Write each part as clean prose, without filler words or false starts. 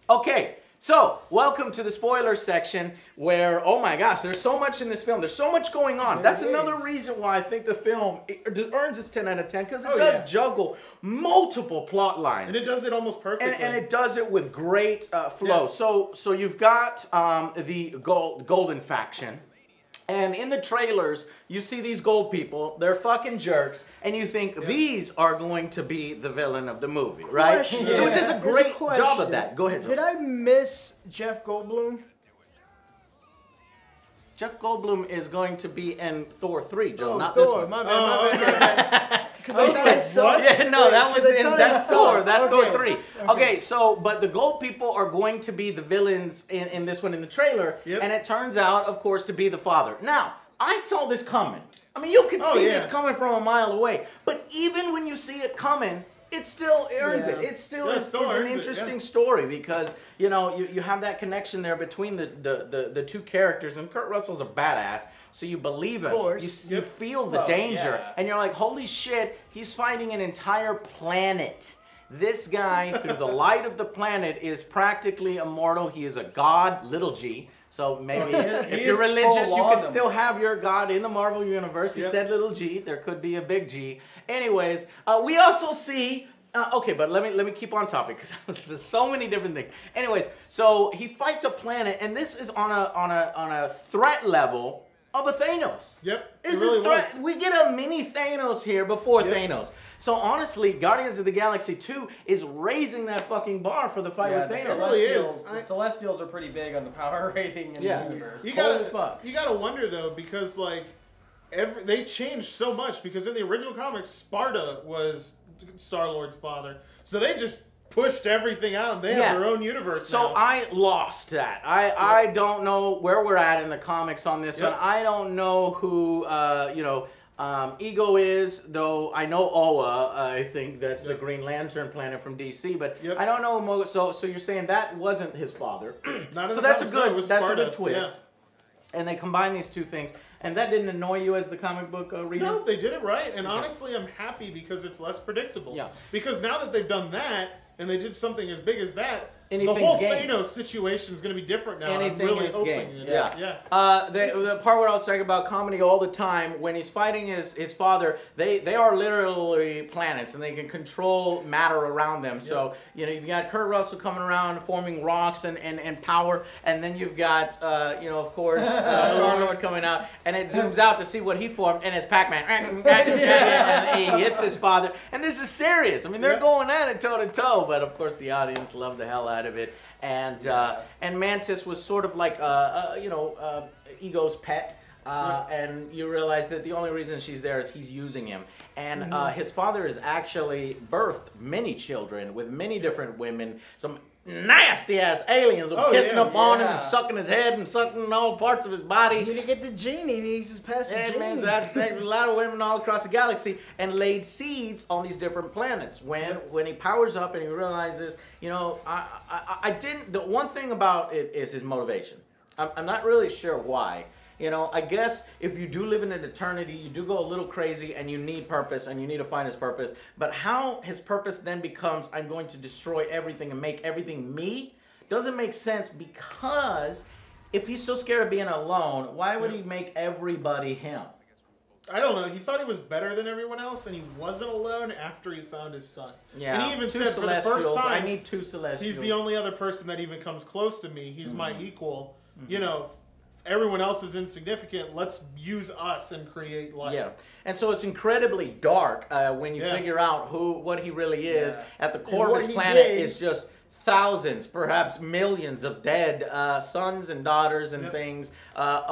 Okay, so welcome to the spoiler section where, oh my gosh, there's so much in this film. There's so much going on. That's another reason why I think the film earns its 10 out of 10, because it does juggle multiple plot lines. And it does it almost perfectly. And it does it with great flow. Yeah. So you've got the Golden faction. And in the trailers, you see these gold people. They're fucking jerks. And you think these are going to be the villain of the movie, right? So it does a great job of that. Go ahead, Joe. Did I miss Jeff Goldblum? Jeff Goldblum is going to be in Thor 3, Joe, not Thor. this one. My bad. Because I thought I saw. Yeah, no, that's Thor. That's Thor 3. Okay, so, but the gold people are going to be the villains in this one in the trailer. Yep. And it turns out, of course, to be the father. Now, I saw this coming. I mean, you could see this coming from a mile away. But even when you see it coming, it still earns it. It still is an interesting story because, you know, you have that connection there between the two characters. And Kurt Russell's a badass, so you believe him. You feel the danger. And you're like, holy shit, he's fighting an entire planet. This guy, through the light of the planet, is practically immortal. He is a god, little g. So maybe if you're religious, you can still have your God in the Marvel Universe. He said little g. There could be a big G. Anyways, we also see... okay, but let me keep on topic because there's so many different things. Anyways, so he fights a planet, and this is on a threat level of a Thanos. Yep. It's a threat. We get a mini Thanos here before Thanos. So honestly, Guardians of the Galaxy 2 is raising that fucking bar for the fight with Thanos. It really is. The Celestials are pretty big on the power rating in the universe. You gotta wonder though, because like they changed so much, because in the original comics, Sparta was Star-Lord's father. So they just pushed everything out and they have their own universe now. So I lost that. I don't know where we're at in the comics on this one. I don't know who Ego is, though I know Oa. I think that's the Green Lantern planet from DC, but I don't know. So you're saying that wasn't his father? So that's a good twist. And they combine these two things. And that didn't annoy you as the comic book reader? No, they did it right. And honestly, I'm happy because it's less predictable. Yeah. Because now that they've done that, and they did something as big as that, the whole Thanos situation is going to be different now. Anything is game. The part where I was talking about comedy all the time, when he's fighting his father, they are literally planets, and they can control matter around them. So, you know, you've got Kurt Russell coming around, forming rocks and power, and then you've got, of course, Star-Lord coming out, and it zooms out to see what he formed, and it's Pac-Man. And he hits his father. And this is serious. I mean, they're going at it toe-to-toe, but of course the audience loved the hell out of it, and Mantis was sort of like Ego's pet, and you realize that the only reason she's there is he's using him, and his father has actually birthed many children with many different women, some nasty ass aliens are kissing up on him and sucking his head and sucking all parts of his body. You need to get the genie, and he's just passing the genie. That's a lot of women all across the galaxy, and laid seeds on these different planets. When he powers up and he realizes, you know, the one thing about it is his motivation. I'm not really sure why. You know, I guess if you do live in an eternity, you do go a little crazy and you need purpose and you need to find his purpose. But how his purpose then becomes, I'm going to destroy everything and make everything me, doesn't make sense, because if he's so scared of being alone, why would he make everybody him? I don't know. He thought he was better than everyone else, and he wasn't alone after he found his son. Yeah. And he even said for the first time, I need two Celestials. He's the only other person that even comes close to me. He's my equal. You know, everyone else is insignificant. Let's use us and create life. Yeah, and so it's incredibly dark when you figure out what he really is. At the core of his planet is just thousands, perhaps millions of dead sons and daughters and things,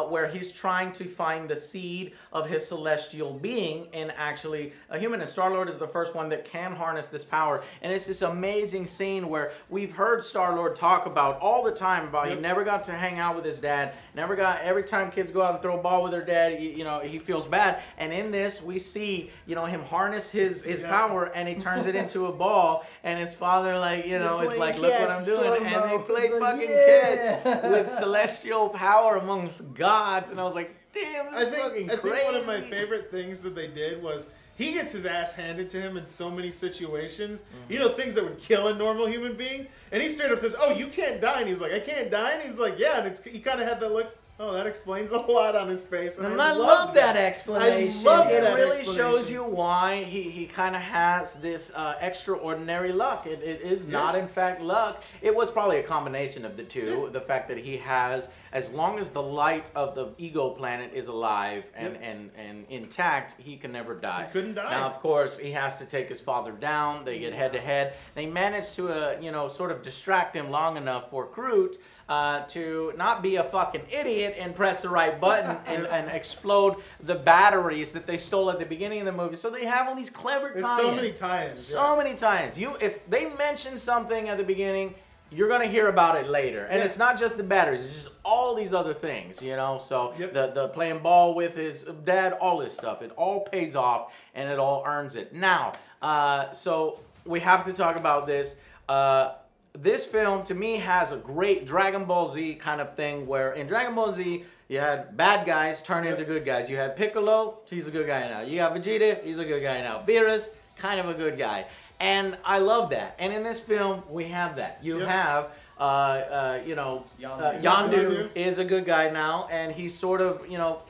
where he's trying to find the seed of his celestial being in actually a human. And Star-Lord is the first one that can harness this power. And it's this amazing scene where we've heard Star-Lord talk about all the time about he never got to hang out with his dad, every time kids go out and throw a ball with their dad, he feels bad. And in this, we see, him harness his power, and he turns it into a ball, and his father, is like, look what I'm doing. And they play fucking catch with celestial power amongst gods. And I was like, damn, this is fucking crazy. I think one of my favorite things that they did was he gets his ass handed to him in so many situations. You know, things that would kill a normal human being. And he straight up says, "Oh, you can't die." And he's like, "I can't die." And he's like, "Yeah." And he kind of had that look. Oh, that explains a lot on his face. And I love that explanation. I love it that really explanation. shows you why he kind of has this extraordinary luck. It is not, in fact, luck. It was probably a combination of the two. The fact that he has, as long as the light of the ego planet is alive and intact, he can never die. He couldn't die. Now, of course, he has to take his father down. They get head-to-head. They manage to, you know, sort of distract him long enough for Groot to not be a fucking idiot and press the right button and explode the batteries that they stole at the beginning of the movie. So they have all these clever tie-ins. So many tie-ins. So many tie-ins. If they mention something at the beginning, you're going to hear about it later. And it's not just the batteries. It's just all these other things, you know. So the playing ball with his dad, all this stuff. It all pays off and it all earns it. Now, so we have to talk about this. This film, to me, has a great Dragon Ball Z kind of thing where in Dragon Ball Z, you had bad guys turn into good guys. You had Piccolo, he's a good guy now. You got Vegeta, he's a good guy now. Beerus, kind of a good guy. And I love that. And in this film, we have that. You have... you know, Yondu is a good guy now, and he's sort of, you know,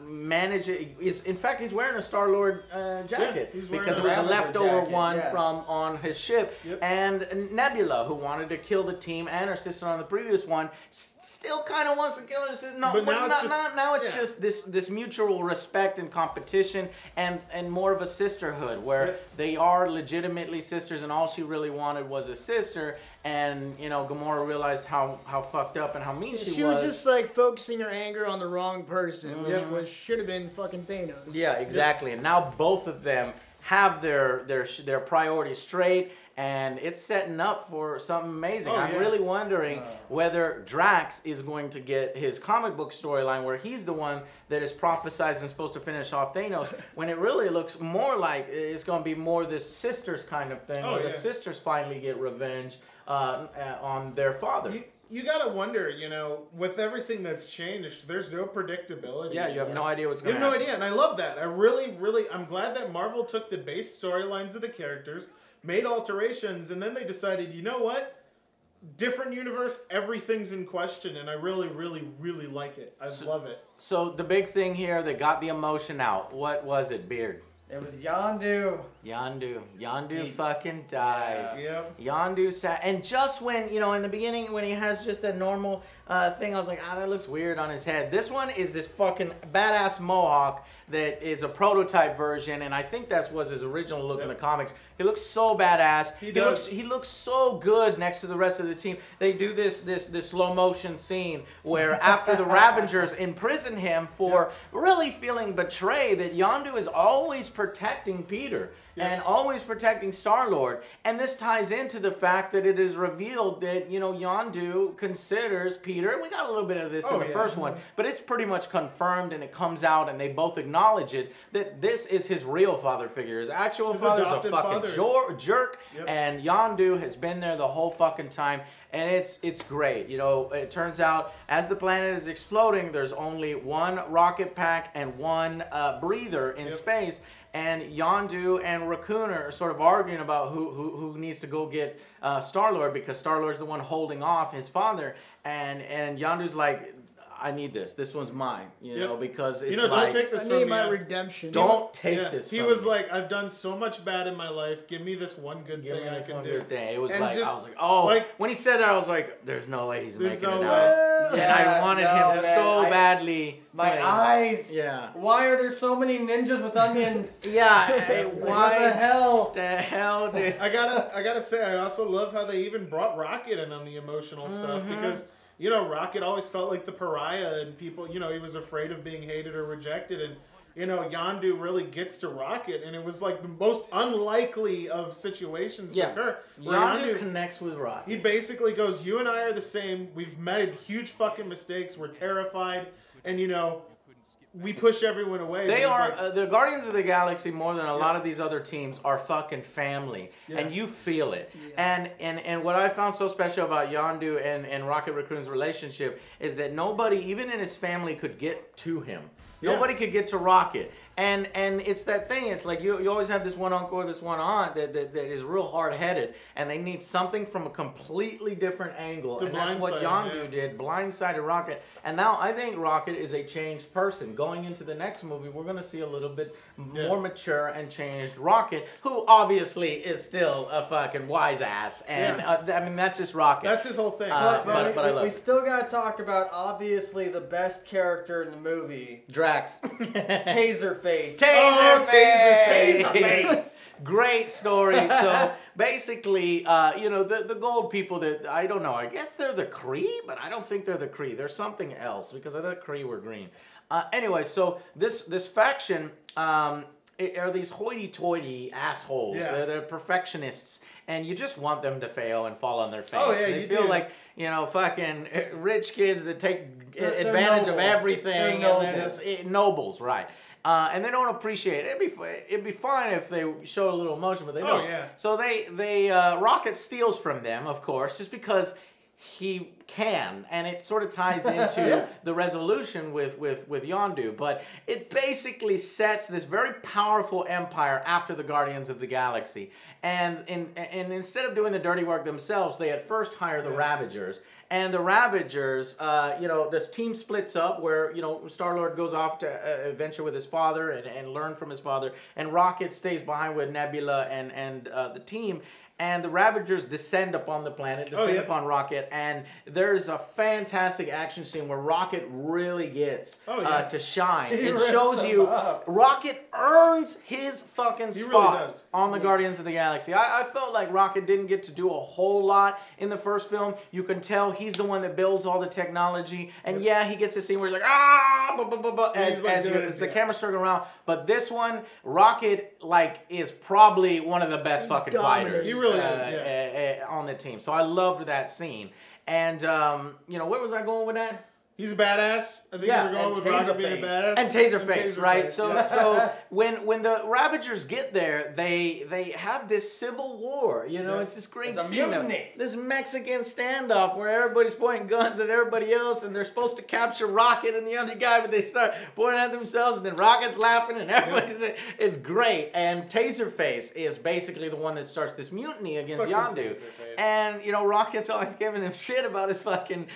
managing. In fact, he's wearing a Star-Lord jacket because it was a leftover one from on his ship. And Nebula, who wanted to kill the team and her sister on the previous one, still kind of wants to kill her sister. No, but now it's just this mutual respect and competition, and more of a sisterhood where they are legitimately sisters, and all she really wanted was a sister. And, you know, Gamora realized how fucked up and how mean she was. She was just, like, focusing her anger on the wrong person, which should have been fucking Thanos. Yeah, exactly. And now both of them have their priorities straight, and it's setting up for something amazing. I'm really wondering whether Drax is going to get his comic book storyline where he's the one that is prophesized and supposed to finish off Thanos, when it really looks more like it's going to be more this sisters kind of thing, where the sisters finally get revenge on their father. You gotta wonder, you know, with everything that's changed, there's no predictability. Yeah, you have no idea what's going to happen. You have no idea, and I love that. I'm glad that Marvel took the base storylines of the characters, made alterations, and then they decided, you know what? Different universe, everything's in question, and I really, really, really like it. I love it. So the big thing here that got the emotion out, what was it, Beard? It was Yondu. Yondu fucking dies. Yep. Yondu sat, and just when, you know, in the beginning when he has just that normal thing, I was like, that looks weird on his head. This one is this fucking badass mohawk that is a prototype version, and I think that was his original look in the comics. He looks so badass. He looks so good next to the rest of the team. They do this slow motion scene where after the Ravengers imprison him for really feeling betrayed, that Yondu is always protecting Peter and always protecting Star-Lord. And this ties into the fact that it is revealed that, you know, Yondu considers Peter, we got a little bit of this in the first one, but it's pretty much confirmed, and it comes out and they both acknowledge it, that this is his real father figure. His actual father's a fucking jerk, and Yondu has been there the whole fucking time, and it's great. You know, it turns out as the planet is exploding, there's only one rocket pack and one breather in space, and Yondu and Raccoon are sort of arguing about who needs to go get Star-Lord, because Star-Lord's the one holding off his father, and Yondu's like, I need this. This one's mine, you know, because it's, you know, don't take this I from need me. my redemption. Don't take this from me. He was me. like, I've done so much bad in my life. Give me this one good thing I can do. It was like, I was like, oh, like, when he said that, I was like, there's no way he's making it out. And I wanted him so badly. My eyes. Yeah. Why are there so many ninjas with onions? Yeah. Why the hell? The hell, dude? I gotta say, I also love how they even brought Rocket in on the emotional stuff, because, you know, Rocket always felt like the pariah, and people, you know, he was afraid of being hated or rejected, and, you know, Yondu really gets to Rocket, and it was like the most unlikely of situations to occur. Yondu connects with Rocket. He basically goes, you and I are the same, we've made huge fucking mistakes, we're terrified, and, you know, we push everyone away. They are, like, the Guardians of the Galaxy, more than a lot of these other teams, are fucking family. And you feel it. And what I found so special about Yondu and Rocket Raccoon's relationship is that nobody, even in his family, could get to him. Nobody could get to Rocket. And it's that thing. It's like you always have this one uncle or this one aunt that is real hard-headed, and they need something from a completely different angle. And that's what Yondu did, blindsided Rocket. And now I think Rocket is a changed person. Going into the next movie, we're going to see a little bit more mature and changed Rocket, who obviously is still a fucking wise ass. And I mean, that's just Rocket. That's his whole thing. But I love we it. still got to talk about, obviously, the best character in the movie. Drax. Taserface. Taserface. Great story. So basically, you know, the gold people that, I don't know, I guess they're the Kree, but I don't think they're the Kree. They're something else because I thought Kree were green. Anyway, so this faction are these hoity-toity assholes. They're perfectionists, and you just want them to fail and fall on their face. Oh, yeah, they feel like, you know, fucking rich kids that take advantage of everything. They're just nobles, right? And they don't appreciate it. It'd be fine if they showed a little emotion, but they don't. So Rocket steals from them, of course, just because he can, and it sort of ties into the resolution with Yondu. But it basically sets this very powerful empire after the Guardians of the Galaxy. And instead of doing the dirty work themselves, they at first hire the Ravagers. And the Ravagers, you know, this team splits up where, you know, Star-Lord goes off to adventure with his father and learn from his father. And Rocket stays behind with Nebula and the team. And the Ravagers descend upon the planet, upon Rocket, and there's a fantastic action scene where Rocket really gets to shine. It shows you Rocket earns his fucking spot on the Guardians of the Galaxy. I felt like Rocket didn't get to do a whole lot in the first film. You can tell he's the one that builds all the technology, and yeah, he gets the scene where he's like, as the camera's circling around. But this one, Rocket, like, is probably one of the best fucking fighters. He really is, on the team. So I loved that scene. And, you know, where was I going with that? He's a badass. I think you were going with Rocket being a badass. And Taserface, right? So when the Ravagers get there, they have this civil war. You know, it's this great scene, this Mexican standoff where everybody's pointing guns at everybody else, and they're supposed to capture Rocket and the other guy, but they start pointing at themselves, and then Rocket's laughing, and everybody's it's great. And Taserface is basically the one that starts this mutiny against Yondu. And, you know, Rocket's always giving him shit about his fucking,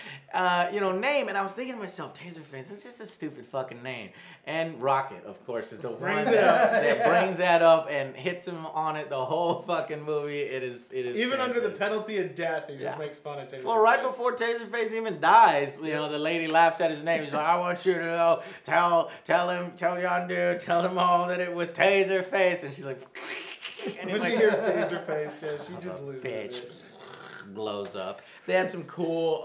you know, name. And I was thinking to myself, Taserface, it's just a stupid fucking name. And Rocket, of course, is the one that brings that up and hits him on it the whole fucking movie. It is even under the penalty of death, he just makes fun of Taserface. Well, right before Taserface even dies, you know, the lady laughs at his name. She's like, I want you to know, tell Yondu, tell them all that it was Taserface. And she's like, and when she hears Taserface, she just loses it. Blows up. They had some cool,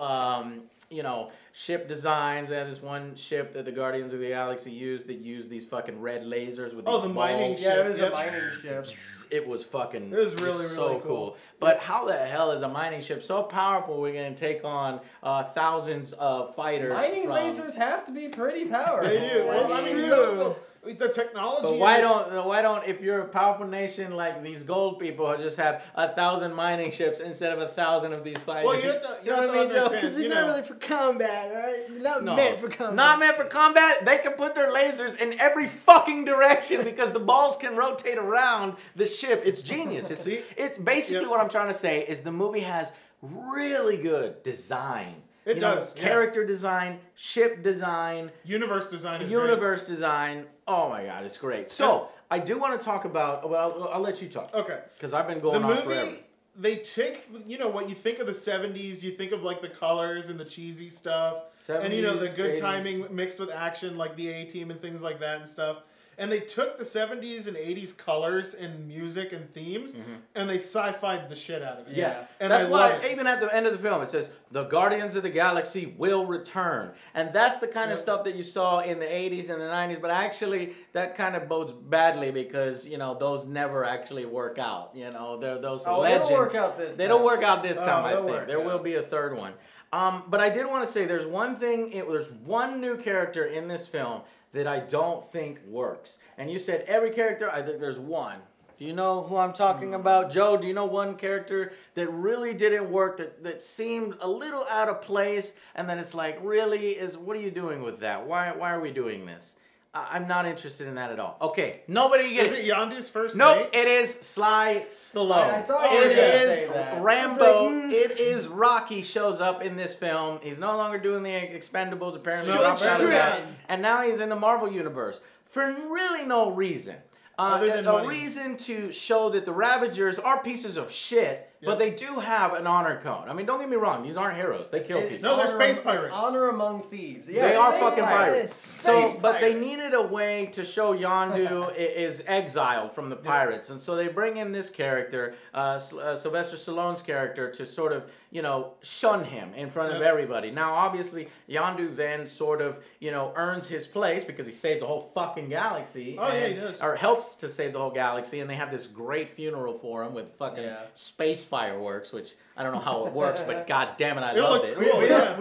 you know, ship designs. They had this one ship that the Guardians of the Galaxy used that used these fucking red lasers with these the mining ship. Yeah, it was a mining ship. It was fucking. It was really so cool. But how the hell is a mining ship so powerful? We're gonna take on thousands of fighters. Mining lasers have to be pretty powerful. They do. Well, I mean, you know, the technology. But why don't if you're a powerful nation like these gold people just have 1,000 mining ships instead of 1,000 of these fighters? Well, you know what I mean, Joe? Because they're not really for combat, right? They're not meant for combat. Not meant for combat. They can put their lasers in every fucking direction because the balls can rotate around the ship. It's genius. It's basically what I'm trying to say is the movie has really good design. It does. Character design, ship design. Universe design. Universe design. Oh my God, it's great. So, I do want to talk about, well, I'll let you talk. Okay. Because I've been going on forever. They take, you know, what you think of the 70s, you think of like the colors and the cheesy stuff. 70s, and, you know, the good 80s. Timing mixed with action, like the A-Team and things like that and stuff. And they took the 70s and 80s colors and music and themes, and they sci-fi'd the shit out of it. Yeah. And that's why, even at the end of the film, it says, the Guardians of the Galaxy will return. And that's the kind of stuff that you saw in the 80s and the 90s, but actually, that kind of bodes badly because, you know, those never actually work out. You know, those legends. They don't work out this time. They don't work out this time, I think. There will be a third one. But I did want to say, there's one thing, there's one new character in this film that I don't think works. And you said every character, I think there's one. Do you know who I'm talking about? Joe, do you know one character that really didn't work, that seemed a little out of place, and then it's like, really, what are you doing with that? Why are we doing this? I'm not interested in that at all. Okay, nobody get Is it Yondu's first Nope, date? it is Sly Stallone. I thought you were it gonna is say that. Rambo. It is Rocky shows up in this film. He's no longer doing the Expendables, apparently. Dropped out of that. And now he's in the Marvel Universe for really no reason. A reason to show that the Ravagers are pieces of shit, but they do have an honor code. I mean, don't get me wrong; these aren't heroes; they kill people. No, they're space pirates. Honor among thieves. Yeah, they are fucking pirates. So, but they pirates. needed a way to show Yondu is exiled from the pirates, and so they bring in this character, Sylvester Stallone's character, to sort of, you know, shun him in front of everybody. Now, obviously, Yondu then sort of, you know, earns his place because he saved the whole fucking galaxy. Oh, yeah, he does. Or helps to save the whole galaxy, and they have this great funeral for him with fucking space fireworks, which I don't know how it works, but god damn it, I loved it. We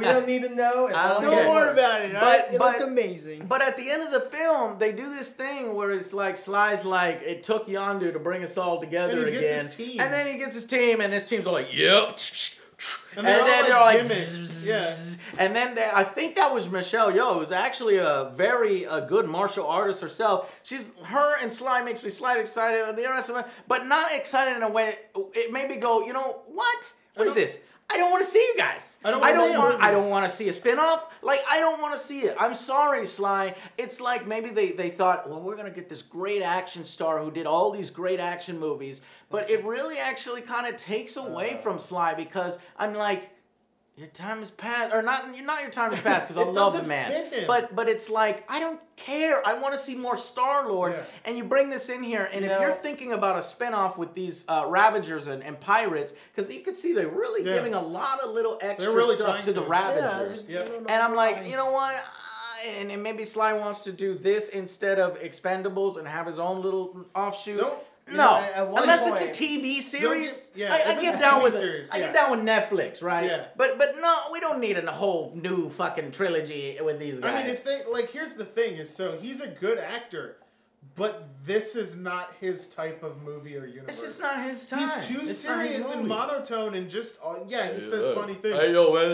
don't need to know. I Don't worry about it. It looked amazing. But at the end of the film, they do this thing where it's like Sly's like, it took Yondu to bring us all together and he again. gets his team. And then he gets his team, and this team's all like, yep. And then they're all like, zzz. and then I think that was Michelle Yeoh, who's actually a very good martial artist herself. Her and Sly makes me slightly excited. The rest of it, but not excited in a way. It made me go, you know what? What is this? I don't want to see you guys. I don't want to see a spinoff. Like, I don't want to see it. I'm sorry, Sly. It's like maybe they thought, well, we're gonna get this great action star who did all these great action movies, but it really actually kind of takes away from Sly, because I'm like, your time has passed, or not your time has passed, because I love the man. But it's like, I don't care. I want to see more Star-Lord. Yeah. And you bring this in here, and if you're thinking about a spinoff with these Ravagers and pirates, because you can see they're really giving a lot of little extra stuff to the Ravagers. And I'm like, you know what? And maybe Sly wants to do this instead of Expendables and have his own little offshoot. No, unless it's a TV series. I get down with it. I get down with Netflix, right? Yeah. But no, we don't need a whole new fucking trilogy with these guys. I mean, here's the thing: is so he's a good actor, but this is not his type of movie or universe. It's just not his time. He's too serious and monotone and just he says funny things.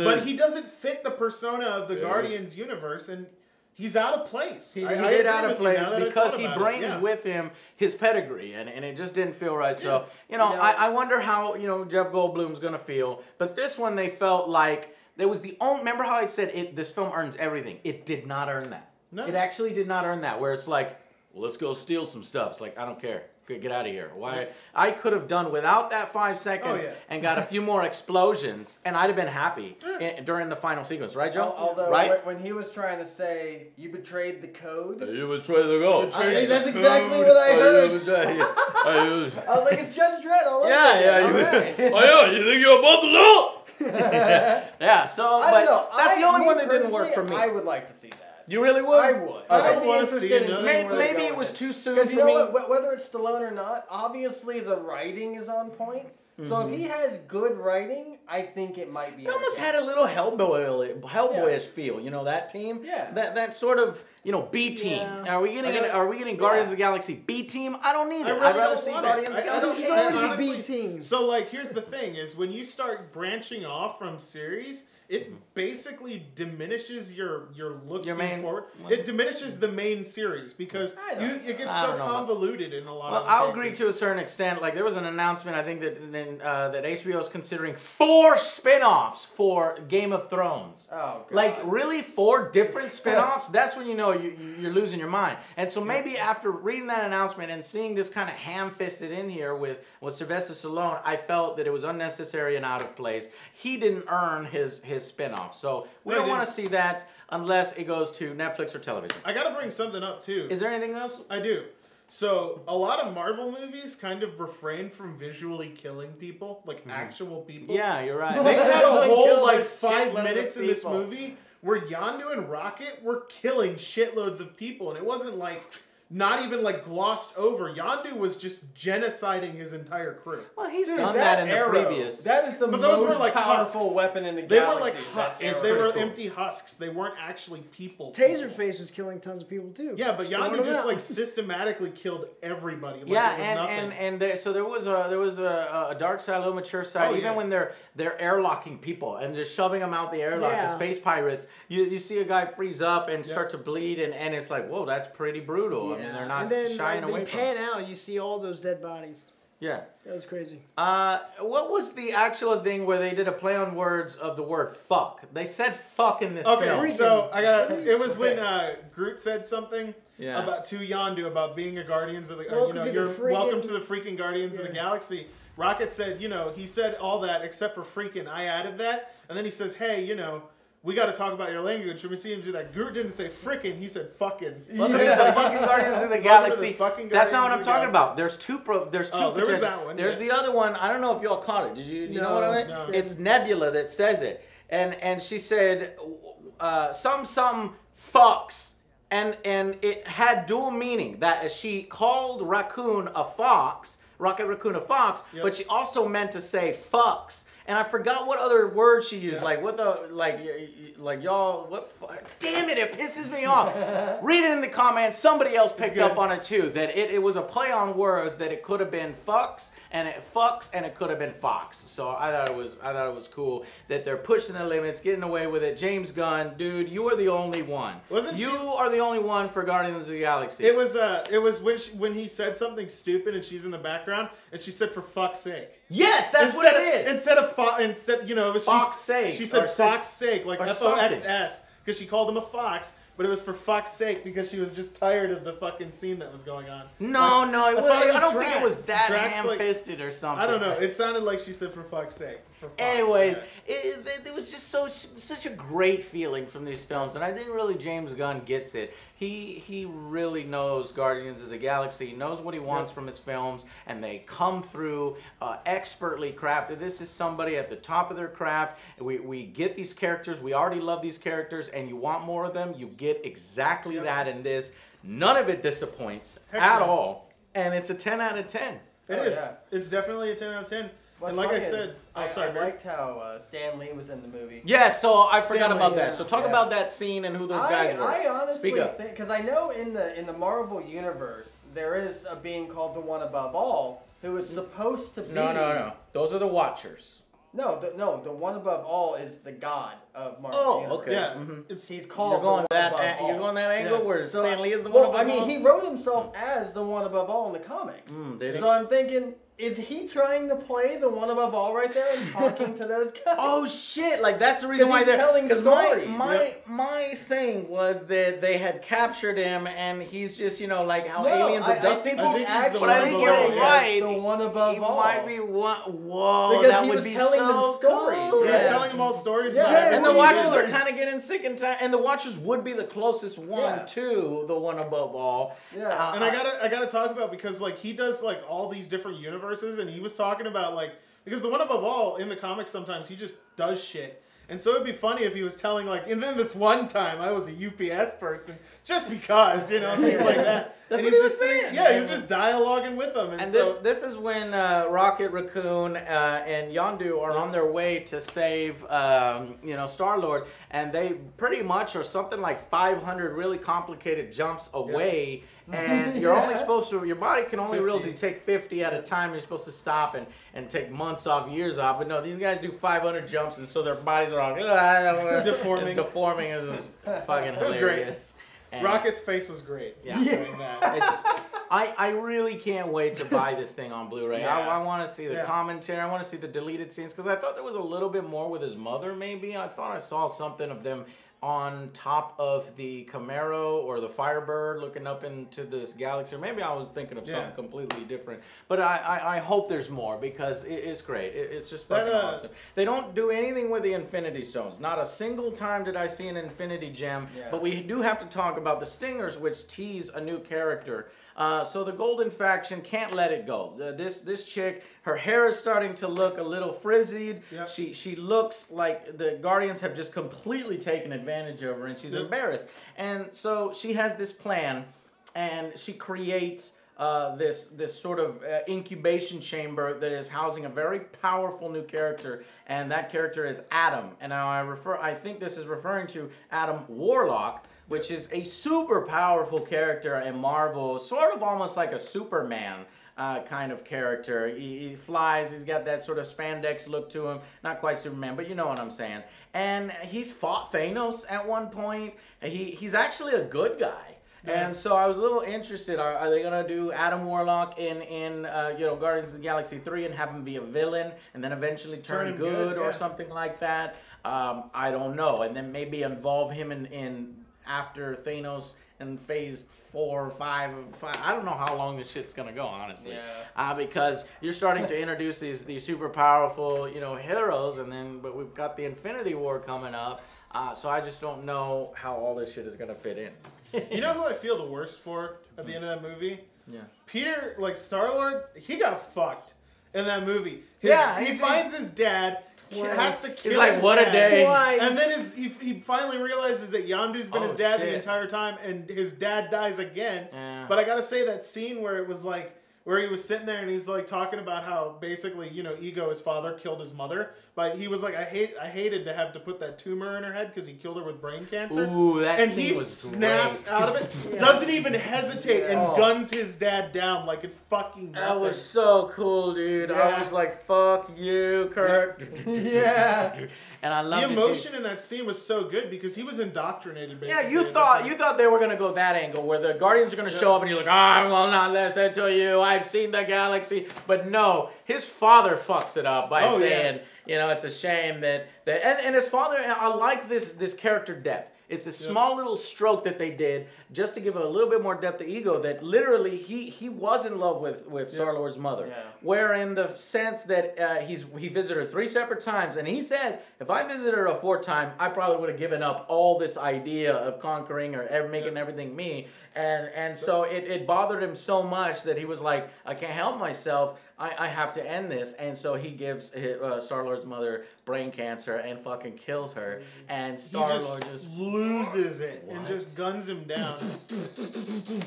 But he doesn't fit the persona of the Gauardians universe, and he's out of place. He did out of place because he brings with him his pedigree, and it just didn't feel right. So, you know, I wonder how, you know, Jeff Goldblum's going to feel. But this one, they felt like there was the only... Remember how I said this film earns everything? It did not earn that. No. It actually did not earn that, where it's like, well, let's go steal some stuff. It's like, I don't care. Get out of here. Why? I could have done without that 5 seconds and got a few more explosions, and I'd have been happy during the final sequence, right, Joe? Although, when he was trying to say, you betrayed the code. You betrayed the code. That's exactly what I heard. I was like, it's Judge Dredd all over. You think you're above the law? That's the only one that didn't work for me. I would like to see that. You really would? I would. I don't want to see another. Maybe it was too soon for me. Whether it's Stallone or not, obviously the writing is on point. So if he has good writing, I think it might be. It almost had a little Hellboyish feel, you know, that team. Yeah. That sort of, you know, B team. Yeah. Are we getting Guardians of the Galaxy B team? I don't need it. I'd rather see Guardians of the Galaxy. It's already B team. So like, here's the thing: is when you start branching off from series, it basically diminishes your looking forward. It diminishes the main series because it gets so convoluted in a lot of cases. I'll agree to a certain extent. Like, there was an announcement, I think, that HBO is considering 4 spin-offs for Game of Thrones. Oh, God. Like, really? 4 different spin-offs? That's when you know you're losing your mind. And so maybe after reading that announcement and seeing this kind of ham-fisted in here with Sylvester Stallone, I felt that it was unnecessary and out of place. He didn't earn his spin-off. So we don't want to see that unless it goes to Netflix or television. I got to bring something up too. Is there anything else? I do. So a lot of Marvel movies kind of refrain from visually killing people, like actual people. Yeah, you're right. They had a whole like 5 minutes in this movie where Yondu and Rocket were killing shitloads of people, and it wasn't like not even like glossed over. Yondu was just genociding his entire crew. Well, he's done that in the previous. That is the most powerful weapon in the galaxy. They were like husks. They were empty husks. They weren't actually people. Taserface was killing tons of people too. Yeah, but Yondu just like systematically killed everybody. Like, so there was a dark side, a little mature side. Even when they're airlocking people and just shoving them out the airlock, the space pirates. You see a guy freeze up and start to bleed, and it's like, whoa, that's pretty brutal. I mean, they're not shying away from it. Pan out, you see all those dead bodies. Yeah. That was crazy. What was the actual thing where they did a play on words of the word fuck? They said fuck in this film. Okay, so it was when Groot said something about to Yondu about being a Guardians of the welcome to the freaking Guardians of the Galaxy. Rocket said, he said all that except for freaking. I added that, and then he says, hey, we got to talk about your language. Should we see him do that? Groot didn't say frickin', he said fucking. Welcome to the fucking Guardians of the Galaxy. That's not what I'm talking about. There's two. There's two. There was that one. There's the other one. I don't know if y'all caught it. Did you? You know what I mean? No. It's Nebula that says it, and she said, some fucks, and it had dual meaning. That she called Raccoon a fox, Rocket Raccoon a fox, but she also meant to say fucks. And I forgot what other word she used. Like what the like y'all what? Damn it! It pisses me off. Read it in the comments. Somebody else picked up on it too. That it was a play on words. That it could have been fucks and it could have been fox. So I thought it was cool that they're pushing the limits, getting away with it. James Gunn, dude, you are the only one. You are the only one for Guardians of the Galaxy. It was when he said something stupid and she's in the background and she said for fuck's sake. Yes, that's what it is. Instead, it was fox's sake. She said fox's sake, like FOXS, because she called him a fox. But it was for fuck's sake because she was just tired of the fucking scene that was going on. No, I don't think it was that ham-fisted or something. I don't know. It sounded like she said for fuck's sake. Anyways, it was just such a great feeling from these films, and I think really James Gunn gets it. He really knows Guardians of the Galaxy. He knows what he wants from his films, and they come through expertly crafted. This is somebody at the top of their craft. We get these characters. We already love these characters, and you want more of them. You get exactly that in this. None of it disappoints at all, and it's a 10 out of 10. It is. Yeah. It's definitely a 10 out of 10. What's and like I said, I liked how Stan Lee was in the movie. Yeah, so I forgot about that. So talk about that scene and who those guys were. I honestly think, because I know in the Marvel universe there is a being called the One Above All who is supposed to be. No. Those are the Watchers. No, the One Above All is the god of Marvel universe. Okay. Yeah, he's called. You're going that angle where Stan Lee is the One Above All. I mean, he wrote himself as the One Above All in the comics. So I'm thinking, is he trying to play the One Above All right there and talking to those guys? Oh shit! Like that's the reason why they're telling stories. My thing was that they had captured him, and he's just like how aliens abduct people. But I think you're right. The One Above All. He might be one. Whoa, because that would be so cool. He's telling them all stories. Yeah, and the Watchers are kind of getting sick and tired. And the Watchers would be the closest one to the One Above All. Yeah, and I gotta talk about, because like he does like all these different universes. And he was talking about because the One Above All in the comics sometimes he just does shit. And so it'd be funny if he was telling and then this one time I was a UPS person just because, things like that. That's and what he was saying. Yeah, he was just dialoguing with them. And this is when Rocket Raccoon and Yondu are on their way to save Star-Lord, and they pretty much are something like 500 really complicated jumps away. And you're only supposed to, your body can only 50. really take 50 at a time. You're supposed to stop and take months off, years off. But no, these guys do 500 jumps, and so their bodies are all deforming. It was fucking hilarious. And Rocket's face was great. Yeah. I really can't wait to buy this thing on Blu-ray. I want to see the commentary. I want to see the deleted scenes, because I thought there was a little bit more with his mother, maybe. I thought I saw something of them on top of the Camaro or the Firebird looking up into this galaxy. Or maybe I was thinking of something completely different. But I hope there's more, because it's great. It's just fucking awesome. They don't do anything with the Infinity Stones. Not a single time did I see an Infinity Gem. But we do have to talk about the Stingers, which tease a new character. So the Golden Faction can't let it go. This chick, her hair is starting to look a little frizzied. Yep. She looks like the Guardians have just completely taken advantage of her, and she's embarrassed. And so she has this plan, and she creates this sort of incubation chamber that is housing a very powerful new character, and that character is Adam. And now I think this is referring to Adam Warlock, which is a super powerful character in Marvel, sort of almost like a Superman kind of character. He flies, he's got that sort of spandex look to him, not quite Superman, but you know what I'm saying. And he's fought Thanos at one point, and he's actually a good guy. And so I was a little interested. Are they gonna do Adam Warlock in Guardians of the Galaxy 3 and have him be a villain and then eventually turn good or something like that? I don't know. And then maybe involve him in after Thanos in phase 4 or 5. I don't know how long this shit's gonna go, honestly. Yeah. Because you're starting to introduce these super powerful heroes, but we've got the Infinity War coming up. So I just don't know how all this shit is gonna fit in. You know who I feel the worst for at the end of that movie? Yeah. Peter, like Star-Lord, he got fucked in that movie. He finds his dad. He has to kill He's like, his what dad. a day. Twice. And then he finally realizes that Yondu's been his dad the entire time, and his dad dies again. Yeah. But I gotta say, that scene where it was like, where he was sitting there and he's like talking about how basically, Ego, his father, killed his mother. But he was like, I hated to have to put that tumor in her head because he killed her with brain cancer. Ooh, that and scene he was snaps great. out of it, doesn't even hesitate, and guns his dad down like it's fucking nothing. That was so cool, dude. I was like, fuck you, Kurt. Yeah. And I loved the emotion in that scene was so good because he was indoctrinated. Basically. Yeah, you thought they were gonna go that angle where the Guardians are gonna show up and you're like, I will not listen to you. I've seen the galaxy, but no, his father fucks it up by saying, it's a shame that and his father. I like this character depth. It's a small little stroke that they did just to give a little bit more depth to Ego, that literally he was in love with Star-Lord's mother. Yeah. Where in the sense that he visited her 3 separate times, and he says, if I visited her a 4th time, I probably would have given up all this idea of conquering or making everything me. And so it bothered him so much that he was like, I can't help myself. I have to end this. And so he gives Star-Lord's mother brain cancer and fucking kills her. And Star-Lord just loses it and just guns him down.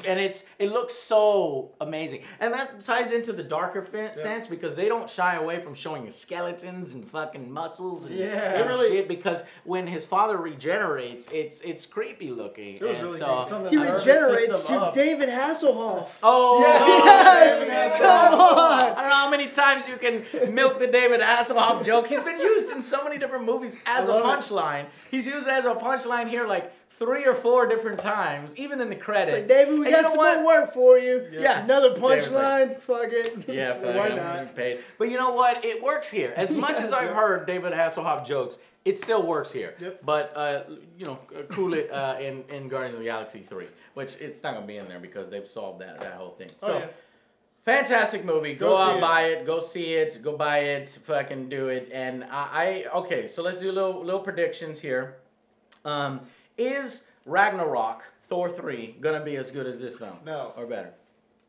And it looks so amazing. And that ties into the darker sense because they don't shy away from showing you skeletons and fucking muscles and shit, because when his father regenerates, it's creepy looking. It was really so he regenerates to David Hasselhoff. Oh, yes! Come on! I don't know how many times you can milk the David Hasselhoff joke. He's been used in so many different movies as a punchline. He's used as a punchline here like 3 or 4 different times, even in the credits. So David, we got some more work for you. Yeah. Another punchline. Fuck it. Yeah, fuck Why it. not? Paid. But you know what? It works here. As much as I've heard David Hasselhoff jokes, it still works here. Yep. But, cool it in Guardians of the Galaxy 3, which it's not going to be in there because they've solved that whole thing. So, fantastic movie. Go out, buy it. Go see it. Go buy it. Fucking do it. And okay, so let's do little predictions here. Is Ragnarok, Thor 3, going to be as good as this film? No. Or better?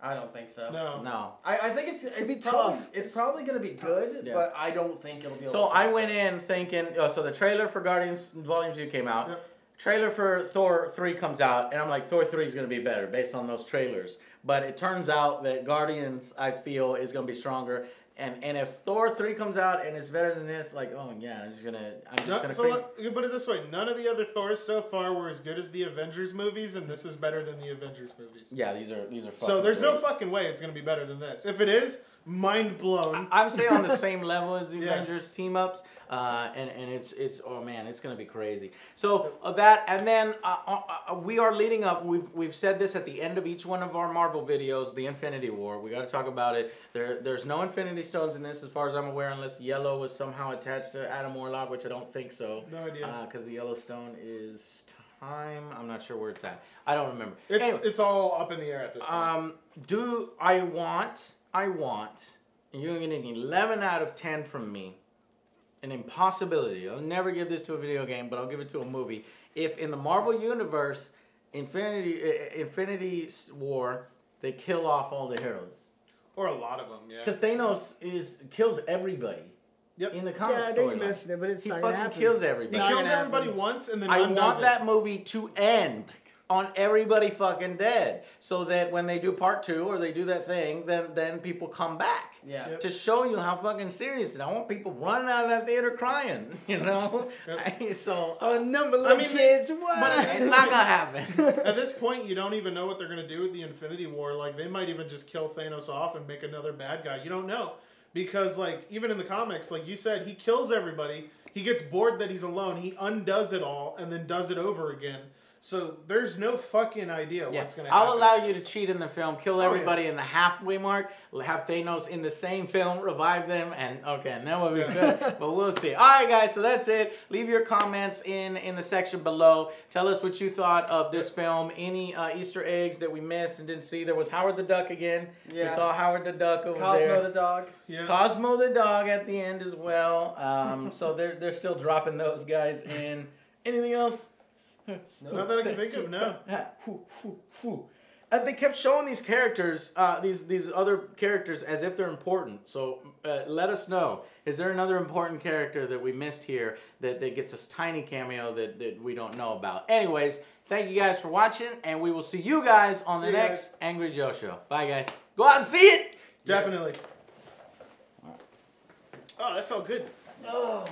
I don't think so. No. I think it's be probably, tough. It's probably going to be good, but I don't think it'll be. So I went in thinking, so the trailer for Guardians Volume 2 came out. Yep. Trailer for Thor 3 comes out, and I'm like, Thor 3 is going to be better based on those trailers. But it turns out that Guardians, I feel, is going to be stronger. And if Thor 3 comes out and it's better than this, like, oh yeah, I'm just gonna you put it this way: none of the other Thors so far were as good as the Avengers movies, and this is better than the Avengers movies. Yeah, these are. So there's no fucking way it's gonna be better than this. If it is, mind blown. I'm saying on the same level as the Avengers team ups, and it's oh man, it's gonna be crazy. So that, and then we are leading up. We've said this at the end of each one of our Marvel videos, the Infinity War. We got to talk about it. There's no Infinity Stones in this, as far as I'm aware, unless Yellow was somehow attached to Adam Warlock, which I don't think so. No idea. Because the Yellow Stone is time. I'm not sure where it's at. I don't remember. It's all up in the air at this point. I want, and you're getting 11 out of 10 from me. An impossibility. I'll never give this to a video game, but I'll give it to a movie. If in the Marvel Universe, Infinity War, they kill off all the heroes. Or a lot of them, yeah. Because Thanos kills everybody. Yep. In the comic story. Yeah, I know you mentioned it, but it's not He fucking kills everybody. He kills everybody once and then I want that movie to end on everybody fucking dead, so that when they do part 2 or they do that thing, then people come back. Yeah. To show you how fucking serious it is. I want people running out of that theater crying, you know? So a number of little kids, what? It's not gonna happen. At this point, you don't even know what they're gonna do with the Infinity War. Like, they might even just kill Thanos off and make another bad guy. You don't know. Because, like, even in the comics, like you said, he kills everybody. He gets bored that he's alone. He undoes it all and then does it over again. So there's no fucking idea what's going to happen. I'll allow you to cheat in the film, kill everybody in the halfway mark, have Thanos in the same film, revive them, and and that would be good. But we'll see. All right, guys, so that's it. Leave your comments in the section below. Tell us what you thought of this film. Any Easter eggs that we missed and didn't see. There was Howard the Duck again. Yeah. We saw Howard the Duck over there. Cosmo the dog. Yeah. Cosmo the dog at the end as well. So they're still dropping those guys in. Anything else? No. Not that I can think of, no. They kept showing these characters, these other characters, as if they're important. So let us know. Is there another important character that we missed here that gets a tiny cameo that we don't know about? Anyways, thank you guys for watching, and we will see you guys on the next Angry Joe Show. Bye, guys. Go out and see it! Definitely. Oh, that felt good. Oh.